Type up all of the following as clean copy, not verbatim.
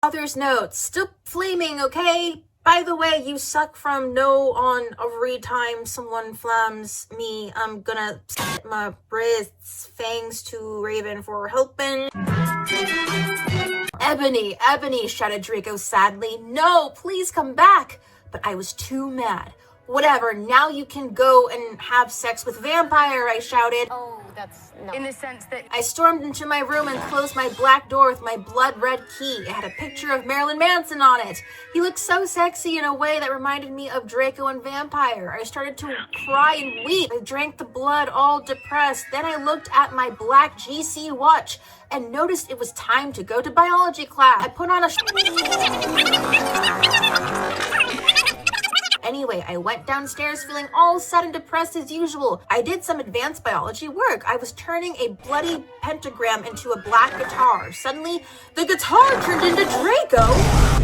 Author's note, still flaming, okay? By the way, you suck from no on every time someone flams me. I'm gonna set my wrists. Thanks to Raven for helping. Ebony, shouted Draco sadly. No, please come back. But I was too mad. Whatever, now you can go and have sex with Vampire, I shouted. Oh, that's no. In the sense that I stormed into my room and closed my black door with my blood red key. It had a picture of Marilyn Manson on it. He looked so sexy in a way that reminded me of Draco and Vampire. I started to cry and weep. I drank the blood, all depressed. Then I looked at my black GC watch and noticed it was time to go to biology class. I put on a Anyway, I went downstairs feeling all sad and depressed as usual. I did some advanced biology work. I was turning a bloody pentagram into a black guitar. Suddenly, the guitar turned into Draco.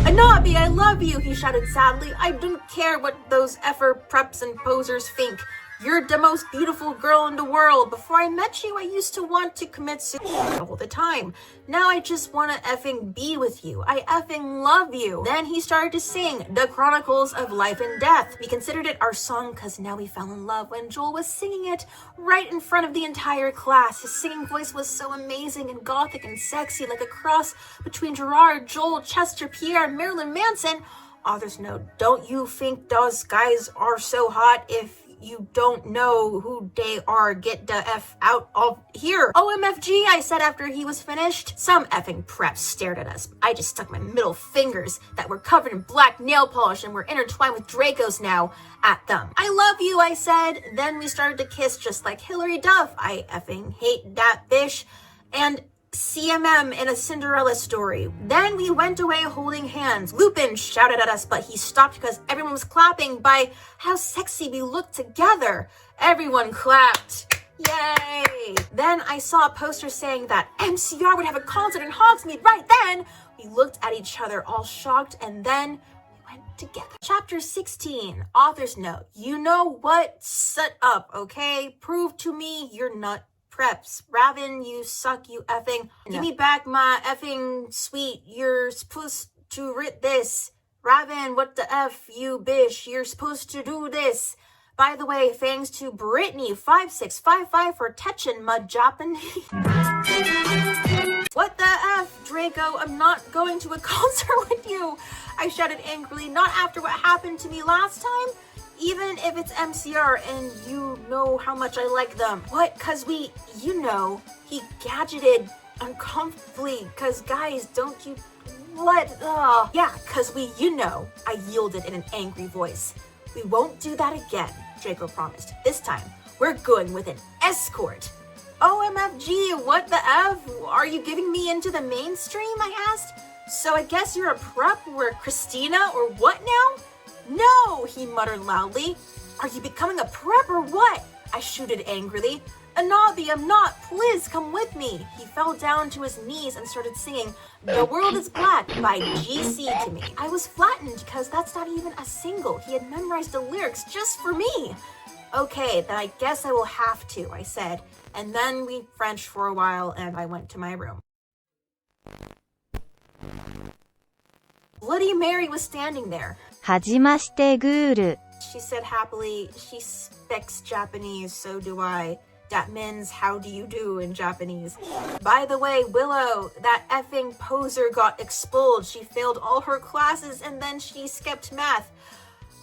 Anabi, I love you, he shouted sadly. I don't care what those effer preps and posers think. You're the most beautiful girl in the world. Before I met you, I used to want to commit suicide all the time. Now I just want to effing be with you. I effing love you. Then he started to sing The Chronicles of Life and Death. We considered it our song because now we fell in love when Joel was singing it right in front of the entire class. His singing voice was so amazing and gothic and sexy, like a cross between Gerard, Joel, Chester, Pierre, and Marilyn Manson. Author's note, don't you think those guys are so hot? If you don't know who they are, get the F out of here. OMFG, I said after he was finished. Some effing preps stared at us. I just stuck my middle fingers that were covered in black nail polish and were intertwined with Draco's now at them. I love you, I said. Then we started to kiss just like Hilary Duff. I effing hate that bitch. And CMM in a Cinderella story. Then we went away holding hands. Lupin shouted at us, but he stopped because everyone was clapping by how sexy we looked together. Everyone clapped. Yay! Then I saw a poster saying that MCR would have a concert in Hogsmeade right then. We looked at each other all shocked and then we went together. Chapter 16, author's note. You know what? Shut up, okay? Prove to me you're not preps. Raven, you suck, you effing. Give me back my effing sweet. You're supposed to read this. Raven, what the F, you bish. You're supposed to do this. By the way, thanks to Brittany5655 for touching my Japanese. What the F, Draco? I'm not going to a concert with you. I shouted angrily, not after what happened to me last time. Even if it's MCR and you know how much I like them. What? Cause we, you know, he gadgeted uncomfortably. Cause guys, don't you, what? Yeah, cause we, you know, I yielded in an angry voice. We won't do that again, Draco promised. This time, we're going with an escort. OMFG, what the F? Are you giving me into the mainstream, I asked? So I guess you're a prep or Christina or what now? No, he muttered loudly. Are you becoming a prep or what? I shooted angrily. Anabi, I'm not. Please come with me. He fell down to his knees and started singing The World is Black by GC to me. I was flattened because that's not even a single. He had memorized the lyrics just for me. Okay, then I guess I will have to, I said. And then we Frenched for a while and I went to my room. Bloody Mary was standing there. はじましてグール She said happily. She speaks Japanese, so do I. That means how do you do in Japanese. By the way, Willow, that effing poser got expelled. She failed all her classes and then she skipped math.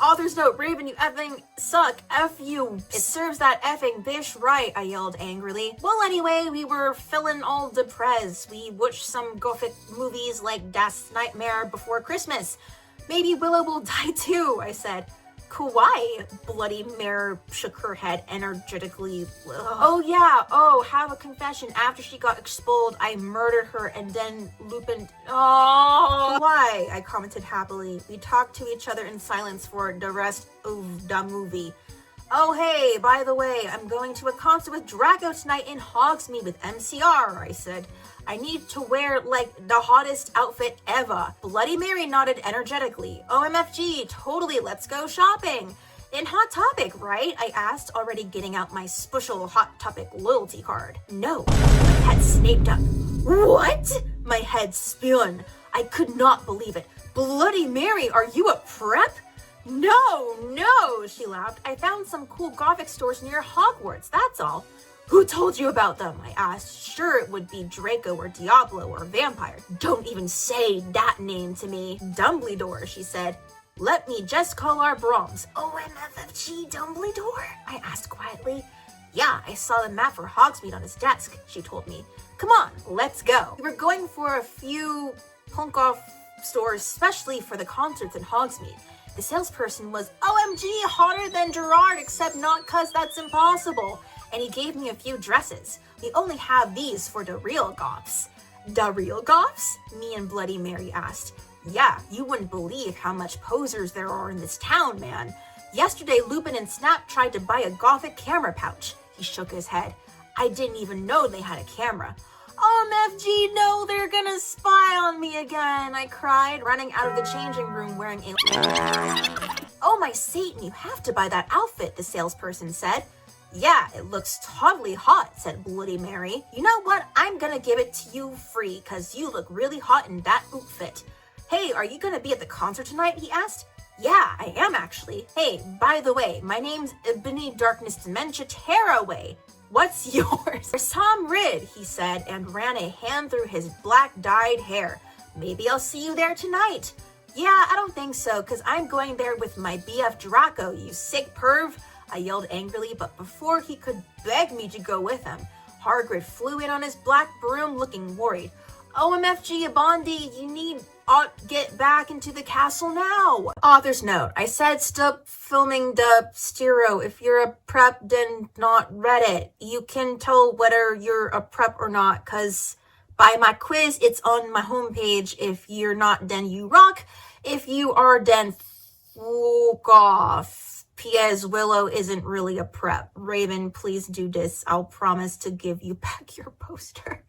Author's note, Raven, you effing suck. F you. It serves that effing bish right, I yelled angrily. Well, anyway, we were feeling all depressed. We watched some gothic movies like Das Nightmare Before Christmas. Maybe Willow will die too, I said. Kawaii, Bloody Mary shook her head energetically. Oh yeah, have a confession. After she got expelled, I murdered her and then Lupin... Oh, why? I commented happily. We talked to each other in silence for the rest of the movie. Oh hey, by the way, I'm going to a concert with Draco tonight in Hogsmeade with MCR, I said. I need to wear, like, the hottest outfit ever. Bloody Mary nodded energetically. OMFG, totally, let's go shopping. In Hot Topic, right? I asked, already getting out my special Hot Topic loyalty card. No, my head snaped up. What? My head spun. I I could not believe it. Bloody Mary, are you a prep? No, she laughed. I found some cool Gothic stores near Hogwarts, that's all. Who told you about them? I asked. Sure, it would be Draco or Diablo or Vampire. Don't even say that name to me. Dumbledore, she said. Let me just call our Brahms. OMFFG Dumbledore? I asked quietly. Yeah, I saw the map for Hogsmeade on his desk, she told me. Come on, let's go. We were going for a few punk-off stores, especially for the concerts in Hogsmeade. The salesperson was OMG hotter than Gerard, except not cause that's impossible. And he gave me a few dresses. We only have these for the real goths. The real goths? Me and Bloody Mary asked. Yeah, you wouldn't believe how much posers there are in this town, man. Yesterday, Lupin and Snap tried to buy a Gothic camera pouch. He shook his head. I didn't even know they had a camera. OMFG, no, they're gonna spy on me again, I cried, running out of the changing room wearing a... Oh my Satan, you have to buy that outfit, the salesperson said. Yeah, it looks totally hot, said Bloody Mary. You know what? I'm gonna give it to you free, cause you look really hot in that outfit. Hey, are you gonna be at the concert tonight? He asked. Yeah, I am actually. Hey, by the way, my name's Ebony Darkness Dementia Tearaway. What's yours? Tom Rid, he said, and ran a hand through his black dyed hair. Maybe I'll see you there tonight. Yeah, I don't think so, cause I'm going there with my BF Draco, you sick perv. I yelled angrily, but before he could beg me to go with him, Hagrid flew in on his black broom looking worried. OMFG Bondi, you need get back into the castle now. Author's note, I said stop filming the stero. If you're a prep, then not read it. You can tell whether you're a prep or not, cause by my quiz, it's on my homepage. If you're not, then you rock. If you are, then fuck off. P.S. Willow isn't really a prep. Raven, please do this. I'll promise to give you back your poster.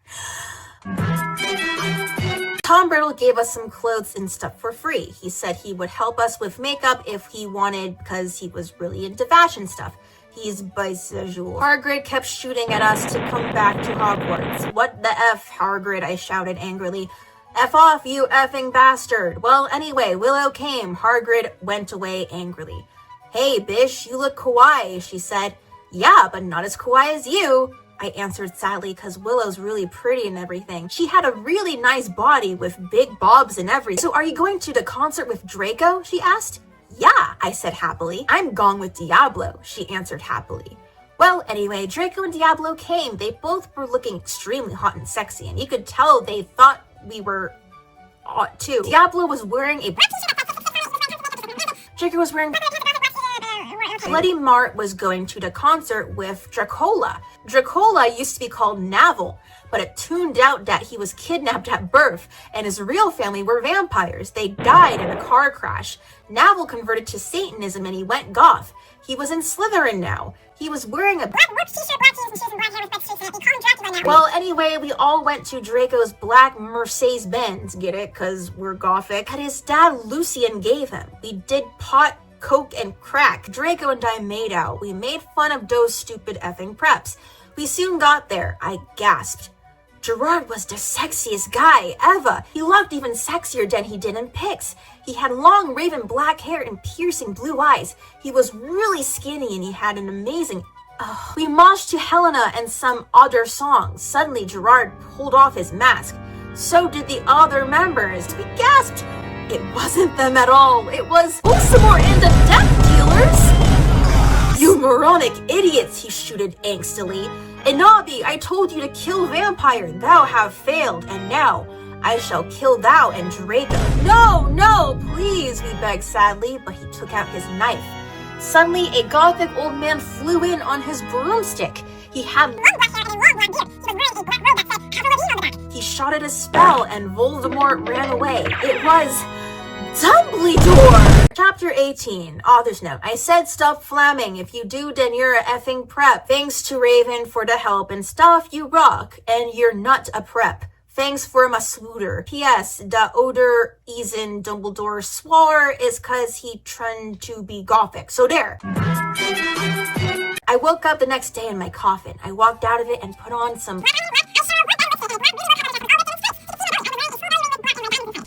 Tom Riddle gave us some clothes and stuff for free. He said he would help us with makeup if he wanted, because he was really into fashion stuff. He's bisexual. Hagrid kept shooting at us to come back to Hogwarts. What the F, Hagrid, I shouted angrily. F off, you effing bastard. Well, anyway, Willow came. Hagrid went away angrily. Hey, Bish, you look kawaii, she said. Yeah, but not as kawaii as you, I answered sadly, because Willow's really pretty and everything. She had a really nice body with big bobs and everything. So are you going to the concert with Draco? She asked. Yeah, I said happily. I'm gone with Diablo, she answered happily. Well, anyway, Draco and Diablo came. They both were looking extremely hot and sexy, and you could tell they thought we were hot too. Diablo was wearing a... Draco was wearing... Bloody Mart was going to the concert with Dracola. Dracola used to be called Navel, but it turned out that he was kidnapped at birth, and his real family were vampires. They died in a car crash. Navel converted to Satanism and he went goth. He was in Slytherin now. He was wearing a... Well, anyway, we all went to Draco's black Mercedes-Benz, get it? Cause we're gothic. That his dad Lucian gave him. We did pot, coke, and crack. Draco and I made out. We made fun of those stupid effing preps. We soon got there. I gasped. Gerard was the sexiest guy ever. He looked even sexier than he did in pics. He had long raven black hair and piercing blue eyes. He was really skinny and he had an amazing... We moshed to Helena and some other songs. Suddenly, Gerard pulled off his mask. So did the other members. We gasped. It wasn't them at all. It was Ulsimore and the Death Dealers. You moronic idiots, he shooted angstily. Inabi, I told you to kill Vampire. Thou have failed, and now I shall kill thou and Draco. No, please, we begged sadly, but he took out his knife. Suddenly, a gothic old man flew in on his broomstick. He had long black hair and a long blonde beard. He was wearing a black robe that said Halloween on the back. He shouted a spell, and Voldemort ran away. It was Dumbledore! Chapter 18. Author's note. I said stop flamming. If you do, then you're a effing prep. Thanks to Raven for the help and stuff. You rock. And you're not a prep. Thanks for my swooter. P.S. The odor Eason Dumbledore swore is cause he turned to be gothic. So there. I woke up the next day in my coffin. I walked out of it and put on some...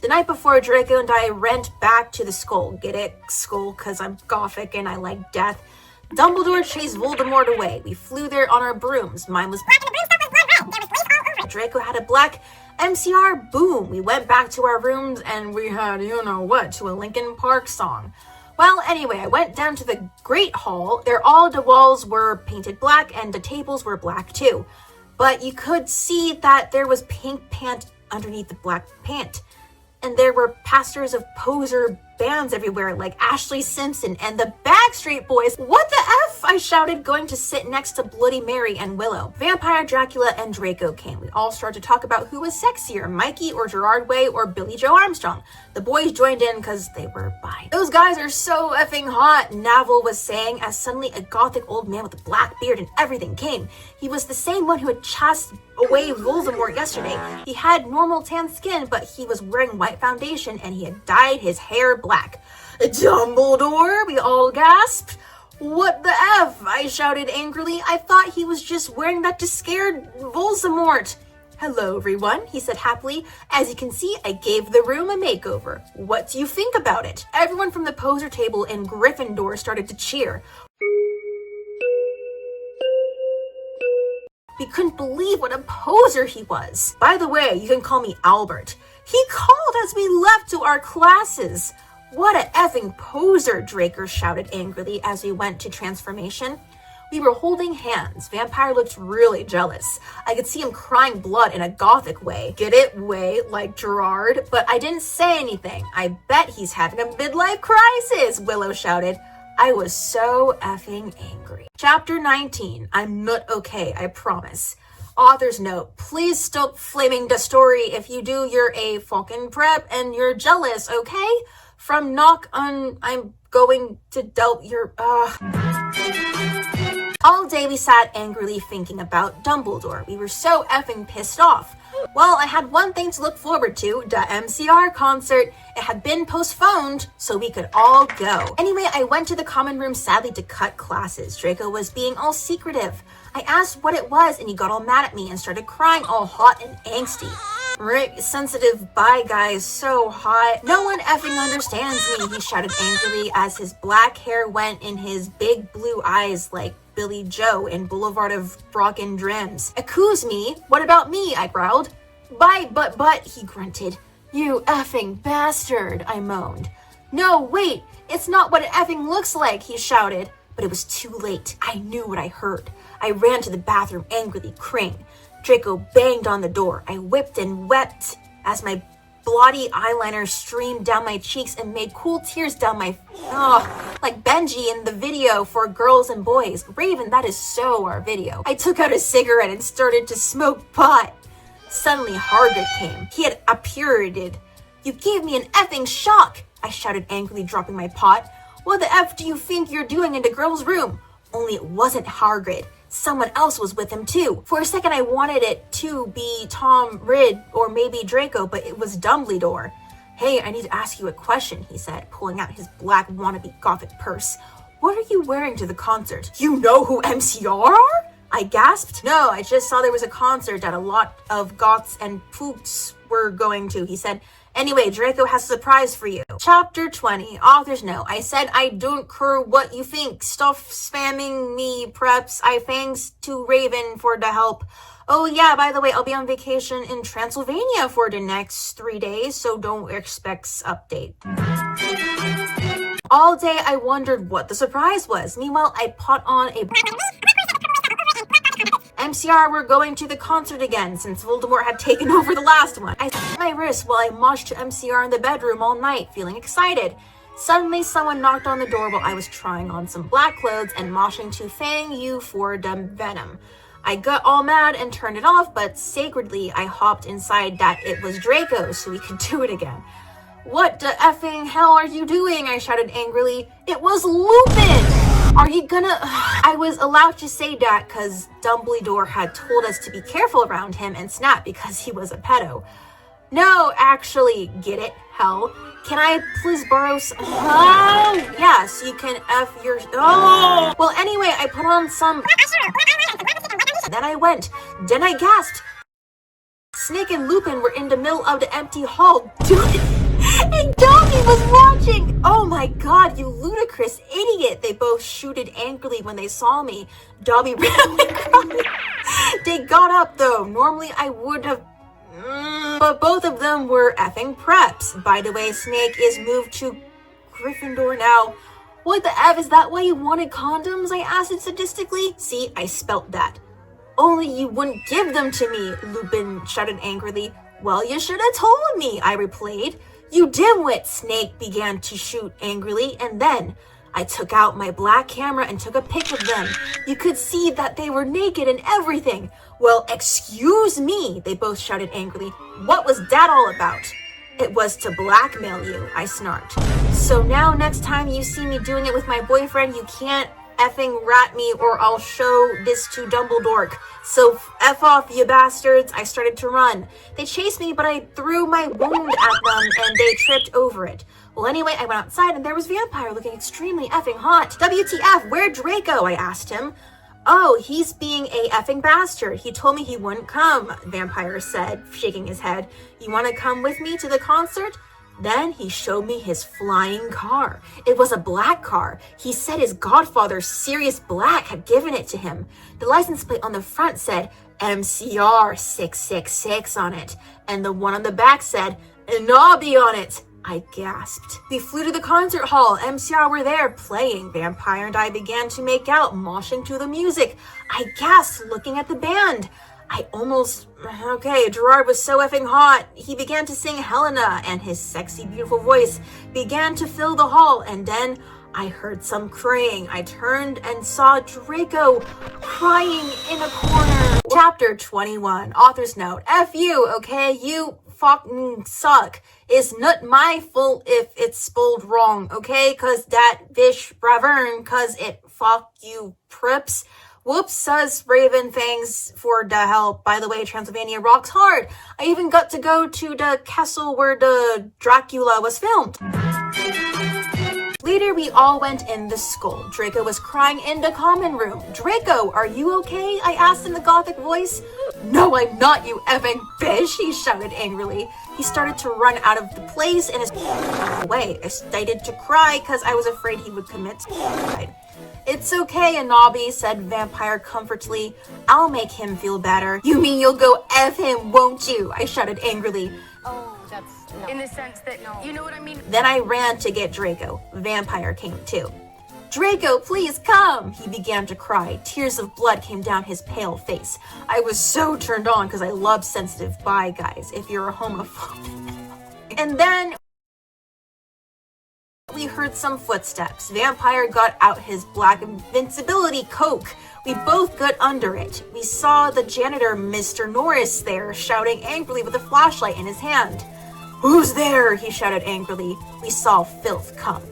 The night before, Draco and I went back to the school. Get it? School, because I'm gothic and I like death. Dumbledore chased Voldemort away. We flew there on our brooms. Mine was black and the broomstick was bright red. There was police all over it. Draco had a black MCR. Boom. We went back to our rooms and we had, you know what, to a Linkin Park song. Well, anyway, I went down to the Great Hall. There, all the walls were painted black and the tables were black too. But you could see that there was pink pant underneath the black pant. And there were posters of poser bands everywhere, like Ashley Simpson and the Backstreet Boys. What the F? I shouted, going to sit next to Bloody Mary and Willow. Vampire Dracula and Draco came. We all started to talk about who was sexier, Mikey or Gerard Way or Billy Joe Armstrong. The boys joined in because they were bi. Those guys are so effing hot, Navel was saying, as suddenly a gothic old man with a black beard and everything came. He was the same one who had chased away Voldemort yesterday. He had normal tan skin, but he was wearing white foundation and he had dyed his hair black. Dumbledore, we all gasped. What the F? I shouted angrily. I thought he was just wearing that to scare Voldemort. Hello, everyone, he said happily. As you can see, I gave the room a makeover. What do you think about it? Everyone from the poser table in Gryffindor started to cheer. We couldn't believe what a poser he was. By the way, you can call me Albert. He called as we left to our classes. What a effing poser, Draco shouted angrily as we went to transformation. We were holding hands. Vampire looked really jealous. I could see him crying blood in a gothic way. Get it? Way, like Gerard. But I didn't say anything. I bet he's having a midlife crisis, Willow shouted. I was so effing angry. Chapter 19. I'm not okay, I promise. Author's note, please stop flaming the story. If you do, you're a fucking prep and you're jealous, okay? From knock on, I'm going to doubt your, All day we sat angrily thinking about Dumbledore. We were so effing pissed off. Well, I had one thing to look forward to, the MCR concert. It had been postponed, so we could all go. Anyway, I went to the common room sadly to cut classes. Draco was being all secretive. I asked what it was and he got all mad at me and started crying all hot and angsty. Right, sensitive bi guy is so hot. No one effing understands me, he shouted angrily as his black hair went in his big blue eyes like Billy Joe in Boulevard of Brocken Dreams. Accuse me? What about me? I growled. But, he grunted. You effing bastard, I moaned. No, wait, it's not what it effing looks like, he shouted. But it was too late. I knew what I heard. I ran to the bathroom angrily, crying. Draco banged on the door. I whipped and wept as my bloody eyeliner streamed down my cheeks and made cool tears down my... like Benji in the video for girls and boys. Raven, that is so our video. I took out a cigarette and started to smoke pot. Suddenly, Hargrid came. He had appeared. You gave me an effing shock, I shouted angrily, dropping my pot. What the F do you think you're doing in the girl's room? Only it wasn't Hargrid. Someone else was with him too. For a second I wanted it to be Tom Ridd or maybe Draco, but it was Dumbledore. Hey, I need to ask you a question, he said, pulling out his black wannabe gothic purse. What are you wearing to the concert? You know who MCR are? I gasped. No, I just saw there was a concert that a lot of goths and poops were going to, he said. Anyway, Draco has a surprise for you. Chapter 20, author's note. I said I don't care what you think. Stop spamming me, preps. I thanks to Raven for the help. Oh yeah, by the way, I'll be on vacation in Transylvania for the next 3 days, so don't expect update. All day I wondered what the surprise was. Meanwhile, I put on a... MCR, we're going to the concert again since Voldemort had taken over the last one. I set my wrist while I moshed to MCR in the bedroom all night, feeling excited. Suddenly, someone knocked on the door while I was trying on some black clothes and moshing to Fang You for the Venom. I got all mad and turned it off, but sacredly, I hopped inside that it was Draco so we could do it again. What the effing hell are you doing? I shouted angrily. It was Lupin! Are you gonna... I was allowed to say that because Dumbledore had told us to be careful around him and snap because he was a pedo. No, actually, get it? Hell. Can I please borrow some... Oh, yes, you can F your... Oh! Well, anyway, I put on some... Then I gasped. Snake and Lupin were in the middle of the empty hall. And Dobby was watching! Oh my god, you ludicrous idiot! They both shooted angrily when they saw me. Dobby ran away crying. They got up though. Normally I would have... but both of them were effing preps. By the way, Snake is moved to Gryffindor now. What the F, is that why you wanted condoms? I asked it sadistically. See, I spelt that. Only you wouldn't give them to me, Lupin shouted angrily. Well, you should have told me, I replied. You dimwit, Snake began to shoot angrily, and then I took out my black camera and took a pic of them. You could see that they were naked and everything. Well, excuse me, they both shouted angrily. What was that all about? It was to blackmail you, I snarked. So now next time you see me doing it with my boyfriend, you can't effing rat me or I'll show this to Dumbledore. So F off, you bastards. I started to run. They chased me, but I threw my wound at them and they tripped over it. Well, anyway, I went outside and there was Vampire looking extremely effing hot. WTF, where Draco? I asked him. Oh, he's being a effing bastard. He told me he wouldn't come, Vampire said, shaking his head. You want to come with me to the concert? Then he showed me his flying car. It was a black car. He said his godfather, Sirius Black, had given it to him. The license plate on the front said MCR 666 on it, and the one on the back said Inobi on it. I gasped. We flew to the concert hall. MCR were there playing. Vampire and I began to make out, moshing to the music. I gasped looking at the band. Gerard was so effing hot. He began to sing Helena, and his sexy, beautiful voice began to fill the hall, and then I heard some crying. I turned and saw Draco crying in a corner. Chapter 21. Author's note. F you, okay? You fucking suck. It's not my fault if it's spelled wrong, okay? Cause that bish bravern, cause it fuck you prips. Whoops, says Raven, thanks for the help. By the way, Transylvania rocks hard. I even got to go to the castle where the Dracula was filmed. Later, we all went in the school. Draco was crying in the common room. Draco, are you okay? I asked in the gothic voice. No, I'm not, you effing bitch, he shouted angrily. He started to run out of the place and his away. I started to cry because I was afraid he would commit suicide. It's okay, Inobi, said Vampire comfortably. I'll make him feel better. You mean you'll go F him, won't you? I shouted angrily. Oh, that's no. In the sense that, no. You know what I mean? Then I ran to get Draco. Vampire came too. Draco, please come! He began to cry. Tears of blood came down his pale face. I was so turned on because I love sensitive bi guys, if you're a homophobe. And then we heard some footsteps. Vampire got out his black invincibility coke. We both got under it. We saw the janitor, Mr. Norris, there, shouting angrily with a flashlight in his hand. Who's there? He shouted angrily. We saw Filth come.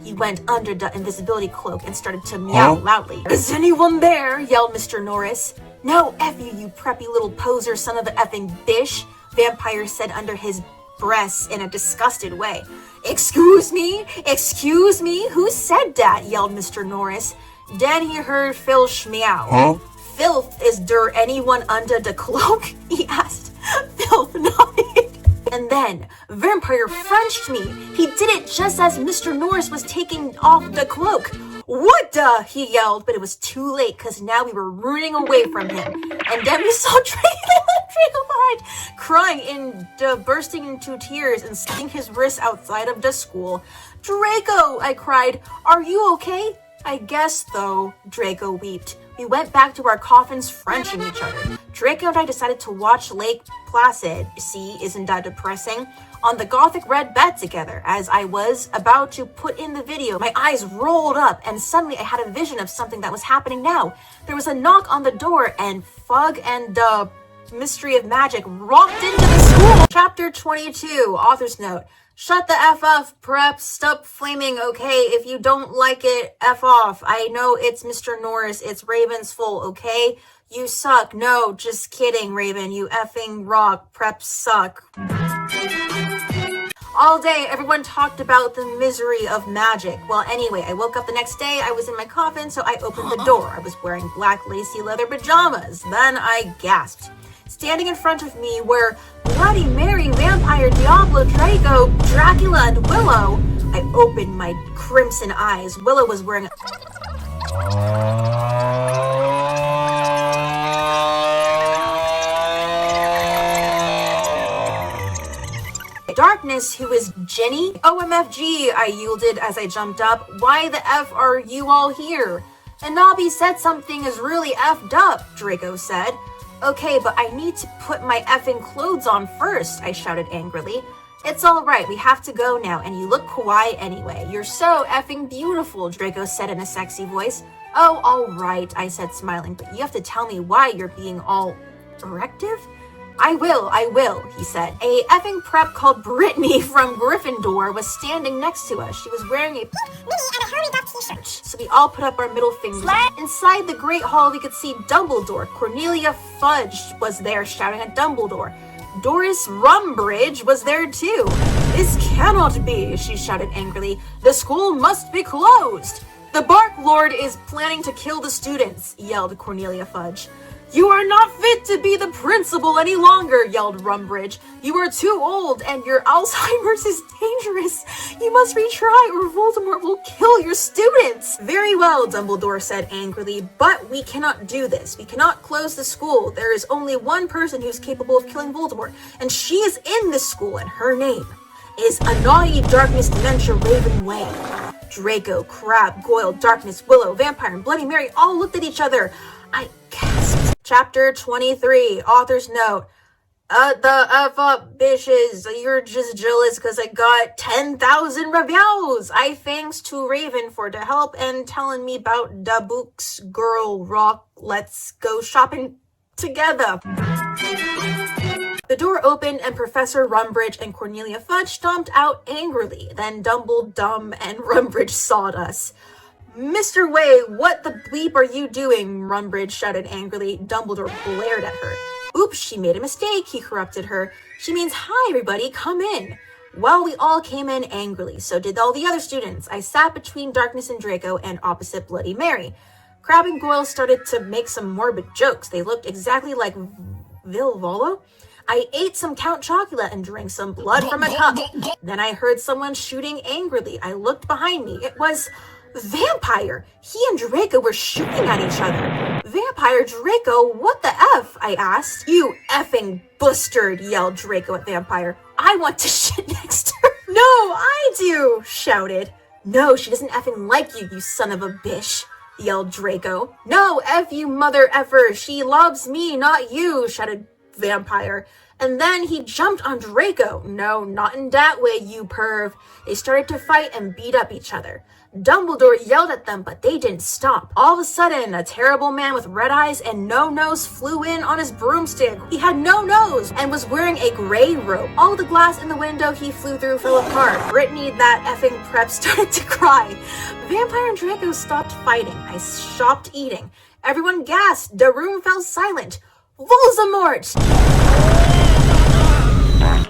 He went under the invisibility cloak and started to meow loudly. Is anyone there? Yelled Mr. Norris. No, F you, you preppy little poser son of an effing bish, Vampire said under his breath in a disgusted way. Excuse me? Excuse me? Who said that? Yelled Mr. Norris. Then he heard Phil meow. Filth, is there anyone under the cloak? He asked. Filth nodded. And then Vampire Frenched me. He did it just as Mr. Norris was taking off the cloak. What the? He yelled, but it was too late because now we were running away from him. And then we saw Draco behind, crying bursting into tears and sticking his wrists outside of the school. Draco, I cried, are you okay? I guess though, Draco wept. We went back to our coffins Frenching each other. Draco and I decided to watch Lake Placid, see, isn't that depressing, on the gothic red bed together. As I was about to put in the video, my eyes rolled up and suddenly I had a vision of something that was happening now. There was a knock on the door and Fug and the Mystery of Magic rocked into the school. Chapter 22, author's note. Shut the F off, prep. Stop flaming, okay? If you don't like it, F off. I know it's Mr. Norris. It's Raven's fault, okay? You suck. No, just kidding, Raven. You effing rock. Prep suck. All day, everyone talked about the misery of magic. Well, anyway, I woke up the next day. I was in my coffin, so I opened the door. I was wearing black lacy leather pajamas. Then I gasped. Standing in front of me were Bloody Mary, Vampire, Diablo, Draco, Dracula, and Willow. I opened my crimson eyes. Willow was wearing Darkness, who is Jenny? OMFG, I yielded as I jumped up. Why the F are you all here? And Nobby said something is really effed up, Draco said. Okay, but I need to put my effing clothes on first, I shouted angrily. It's alright, we have to go now, and you look kawaii anyway. You're so effing beautiful, Draco said in a sexy voice. Oh, alright, I said smiling, but you have to tell me why you're being all erective? I will, he said. A effing prep called Brittany from Gryffindor was standing next to us. She was wearing a t-shirt. So we all put up our middle fingers. Inside the Great Hall, we could see Dumbledore. Cornelia Fudge was there shouting at Dumbledore. Doris Rumbridge was there too. This cannot be, she shouted angrily. The school must be closed. The Bark Lord is planning to kill the students, yelled Cornelia Fudge. You are not fit to be the principal any longer, yelled Rumbridge. You are too old and your Alzheimer's is dangerous. You must retry or Voldemort will kill your students. Very well, Dumbledore said angrily, but we cannot do this. We cannot close the school. There is only one person who's capable of killing Voldemort, and she is in this school, and her name is Annoy Darkness Dementia Raven Way. Draco, Crab, Goyle, Darkness, Willow, Vampire, and Bloody Mary all looked at each other. I gasped. Chapter 23, author's note. The F up, bitches. You're just jealous because I got 10,000 reviews. I thanks to Raven for the help and telling me about the books. Girl rock, let's go shopping together. The door opened and Professor Rumbridge and Cornelia Fudge stomped out angrily. Then Dumb and Rumbridge sawed us. Mr. Way, what the bleep are you doing? Rumbridge shouted angrily. Dumbledore glared at her. Oops, she made a mistake, he corrupted her. She means, hi everybody, come in. Well, we all came in angrily, so did all the other students. I sat between Darkness and Draco and opposite Bloody Mary. Crab and Goyle started to make some morbid jokes. They looked exactly like Vilvolo. I ate some Count Chocula and drank some blood from a cup. Then I heard someone shooting angrily. I looked behind me. It was Vampire! He and Draco were shooting at each other. Vampire, Draco, what the F? I asked. You effing bustard, yelled Draco at Vampire. I want to shit next to her. No, I do, shouted. No, she doesn't effing like you, you son of a bitch, yelled Draco. No, F you mother effer, she loves me, not you, shouted Vampire. And then he jumped on Draco. No, not in that way, you perv. They started to fight and beat up each other. Dumbledore yelled at them, but they didn't stop. All of a sudden, a terrible man with red eyes and no nose flew in on his broomstick. He had no nose and was wearing a gray robe. All the glass in the window he flew through fell apart. Brittany, that effing prep, started to cry. Vampire and Draco stopped fighting. I stopped eating. Everyone gasped. The room fell silent. Voldemort!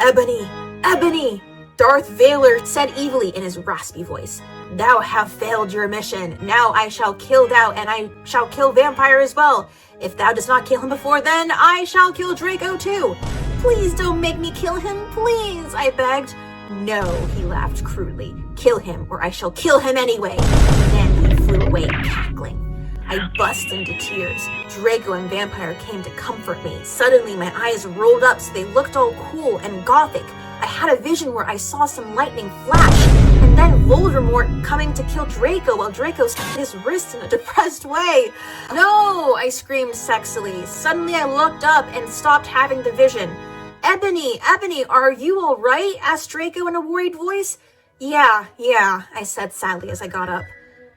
Ebony! Darth Vader said evilly in his raspy voice. Thou have failed your mission. Now I shall kill thou, and I shall kill Vampire as well. If thou dost not kill him before then, I shall kill Draco too. Please don't make me kill him, please, I begged. No, he laughed crudely. Kill him, or I shall kill him anyway. Then he flew away, cackling. I burst into tears. Draco and Vampire came to comfort me. Suddenly, my eyes rolled up so they looked all cool and gothic. I had a vision where I saw some lightning flash, and then Voldemort coming to kill Draco while Draco snapped his wrist in a depressed way. No, I screamed sexily. Suddenly I looked up and stopped having the vision. Ebony, are you all right? Asked Draco in a worried voice. Yeah, I said sadly as I got up.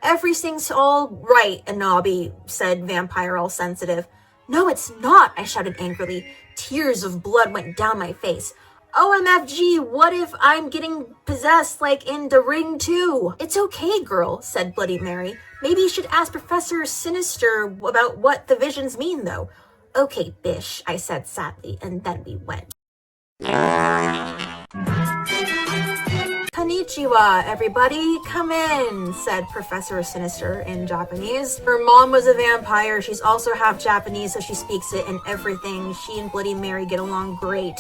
Everything's all right, Anabi, said Vampire all sensitive. No, it's not, I shouted angrily. Tears of blood went down my face. OMFG, what if I'm getting possessed like in The Ring too? It's okay, girl, said Bloody Mary. Maybe you should ask Professor Sinister about what the visions mean, though. Okay, bish, I said sadly, and then we went. Konnichiwa, everybody. Come in, said Professor Sinister in Japanese. Her mom was a vampire. She's also half Japanese, so she speaks it and everything. She and Bloody Mary get along great.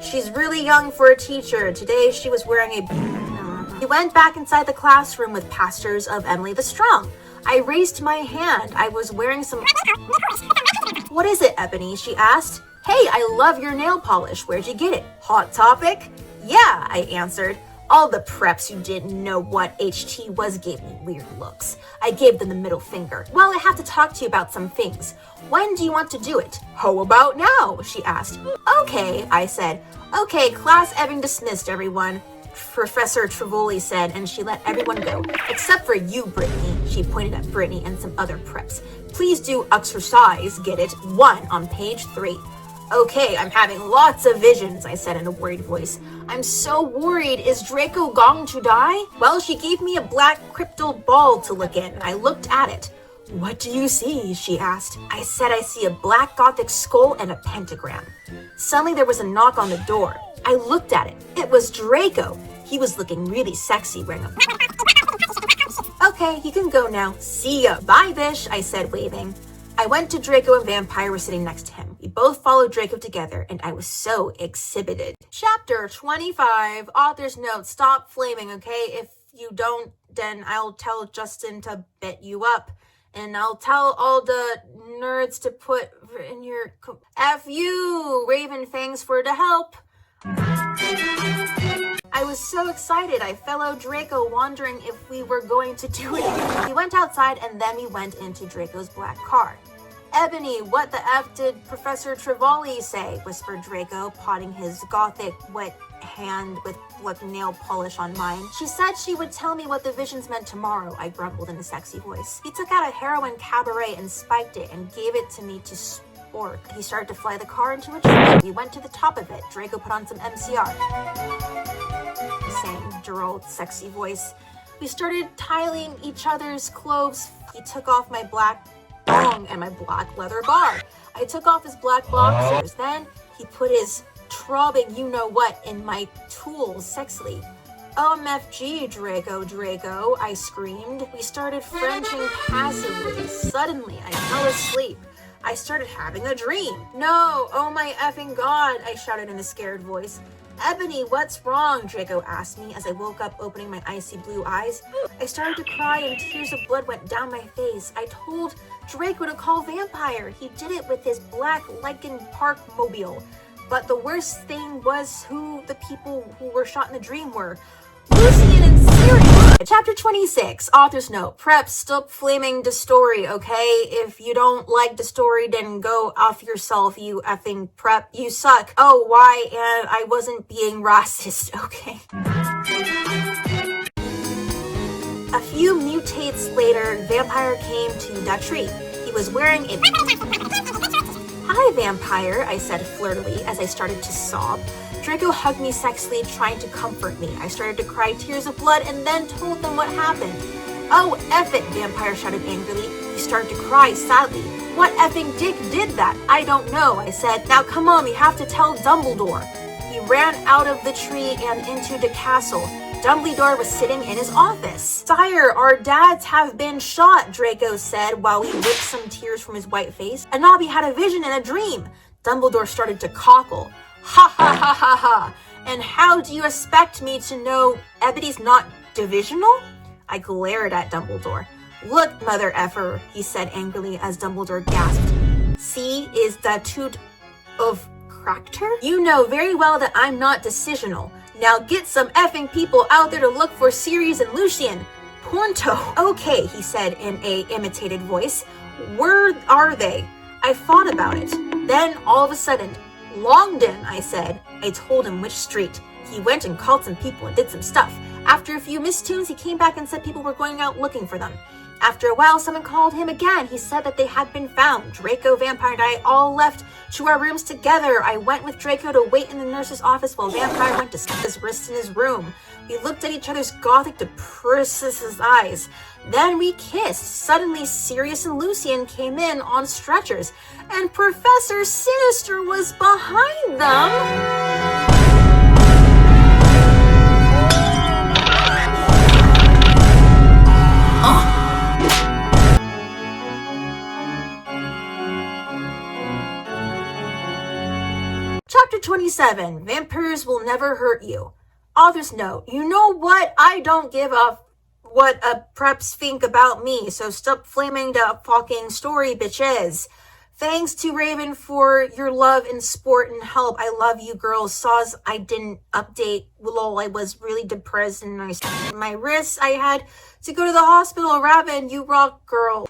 She's really young for a teacher. Today, she was wearing a... He went back inside the classroom with pastors of Emily the Strong. I raised my hand. I was wearing some... What is it, Ebony? She asked. Hey, I love your nail polish. Where'd you get it? Hot topic? Yeah, I answered. All the preps who didn't know what HT was gave me weird looks. I gave them the middle finger. Well, I have to talk to you about some things. When do you want to do it? How about now? She asked. Okay, I said. Okay, class having dismissed, everyone. Professor Trevolly said, and she let everyone go. Except for you, Brittany. She pointed at Brittany and some other preps. Please do exercise, get it? 1 on page 3. Okay, I'm having lots of visions, I said in a worried voice. I'm so worried. Is Draco going to die? Well, she gave me a black cryptal ball to look in. I looked at it. What do you see? She asked. I said I see a black gothic skull and a pentagram. Suddenly there was a knock on the door. I looked at it. It was Draco. He was looking really sexy wearing a... Okay, you can go now. See ya. Bye, Bish, I said, waving. I went to Draco and Vampire were sitting next to him. We both followed Draco together, and I was so exhibited. Chapter 25. Author's note. Stop flaming, okay? If you don't, then I'll tell Justin to bet you up. And I'll tell all the nerds to put in your... F you, Raven Fangs, for the help. I was so excited. I followed Draco, wondering if we were going to do it. We went outside, and then we went into Draco's black car. Ebony, what the F did Professor Trevolly say? Whispered Draco, potting his gothic wet hand with black nail polish on mine. She said she would tell me what the visions meant tomorrow, I grumbled in a sexy voice. He took out a heroin cabaret and spiked it and gave it to me to sport. He started to fly the car into a tree. We went to the top of it. Draco put on some MCR. Same droll, sexy voice. We started tiling each other's clothes. He took off my black thong and my black leather bar. I took off his black boxers. Then he put his throbbing you-know-what in my tools sexily. OMFG, Draco, I screamed. We started Frenching passively. Suddenly, I fell asleep. I started having a dream. No, oh my effing god, I shouted in a scared voice. Ebony, what's wrong? Draco asked me as I woke up, opening my icy blue eyes. I started to cry and tears of blood went down my face. I told Draco to call Vampire. He did it with his black Lincoln Park mobile. But the worst thing was who the people who were shot in the dream were. Lucian and Serious. Chapter 26. Author's note. Prep, stop flaming the story, okay? If you don't like the story, then go off yourself, you effing prep. You suck. Oh, why? And I wasn't being racist, okay? A few mutates later, Vampire came to the tree. He was wearing a... Hi, Vampire, I said flirtily as I started to sob. Draco hugged me sexily, trying to comfort me. I started to cry tears of blood and then told them what happened. Oh, F it, Vampire shouted angrily. He started to cry sadly. What effing dick did that? I don't know, I said. Now come on, we have to tell Dumbledore. He ran out of the tree and into the castle. Dumbledore was sitting in his office. Sire, our dads have been shot, Draco said while he wiped some tears from his white face. And Nobby had a vision and a dream. Dumbledore started to cockle. Ha ha ha ha ha. And how do you expect me to know Ebony's not divisional? I glared at Dumbledore. Look, mother effer, he said angrily as Dumbledore gasped. C is the toot of character? You know very well that I'm not decisional. Now get some effing people out there to look for Serious and Lucian. Pornto. Okay, he said in a imitated voice. Where are they? I thought about it. Then all of a sudden, Longdon, I said. I told him which street. He went and called some people and did some stuff. After a few mistunes, he came back and said people were going out looking for them. After a while, someone called him again. He said that they had been found. Draco, Vampire, and I all left to our rooms together. I went with Draco to wait in the nurse's office while Vampire went to stick his wrists in his room. We looked at each other's gothic, depressive eyes. Then we kissed. Suddenly, Serious and Lucian came in on stretchers, and Professor Sinister was behind them. 27. Vampires will never hurt you. Author's note. You know what? I don't give a what preps think about me, so stop flaming the fucking story, bitches. Thanks to Raven for your love and support and help. I love you, girls. Saws I didn't update. Lol, I was really depressed and my wrists. I had to go to the hospital. Raven, you rock, girl.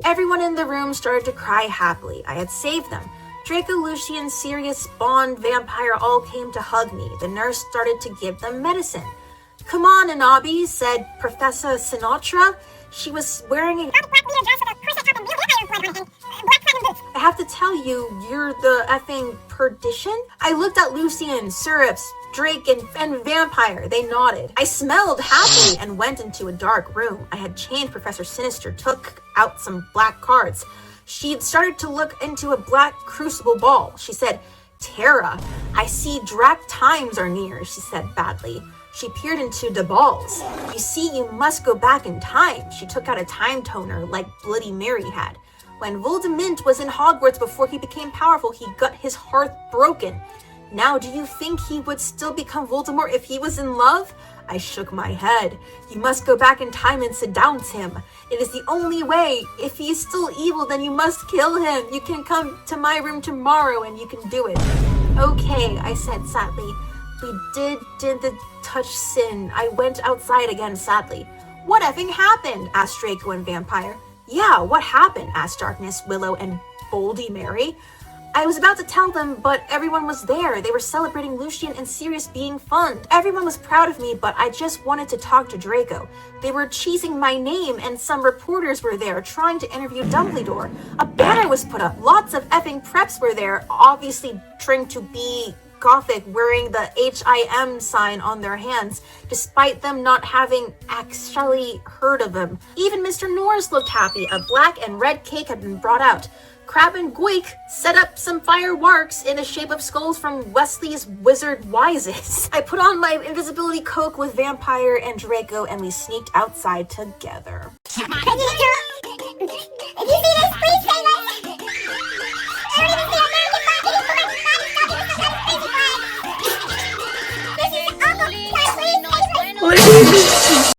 Everyone in the room started to cry happily. I had saved them. Draco, Lucian and Serious, Bond, Vampire all came to hug me. The nurse started to give them medicine. Come on, Anabi, said Professor Sinatra. She was wearing a... I have to tell you, you're the effing perdition? I looked at Lucian, Serious, Drake, and Vampire. They nodded. I smelled happily and went into a dark room. I had chained Professor Sinister, took out some black cards. She started to look into a black crucible ball. She said, Terra, I see Drac times are near, she said badly. She peered into the balls. You see, you must go back in time. She took out a time toner like Bloody Mary had. When Voldemort was in Hogwarts before he became powerful, he got his heart broken. Now, do you think he would still become Voldemort if he was in love? I shook my head. You must go back in time and seduce him. It is the only way. If he is still evil, then you must kill him. You can come to my room tomorrow and you can do it. Okay, I said sadly. We did the touch sin. I went outside again sadly. What effing happened? Asked Draco and Vampire. Yeah, what happened? Asked Darkness, Willow, and Boldy Mary. I was about to tell them, but everyone was there. They were celebrating Lucian and Serious being fun. Everyone was proud of me, but I just wanted to talk to Draco. They were cheesing my name, and some reporters were there trying to interview Dumbledore. A banner was put up. Lots of effing preps were there, obviously trying to be gothic, wearing the HIM sign on their hands, despite them not having actually heard of him. Even Mr. Norris looked happy. A black and red cake had been brought out. Crab and Goik set up some fireworks in the shape of skulls from Wesley's Wizard Wises. I put on my invisibility cloak with Vampire and Draco and we sneaked outside together.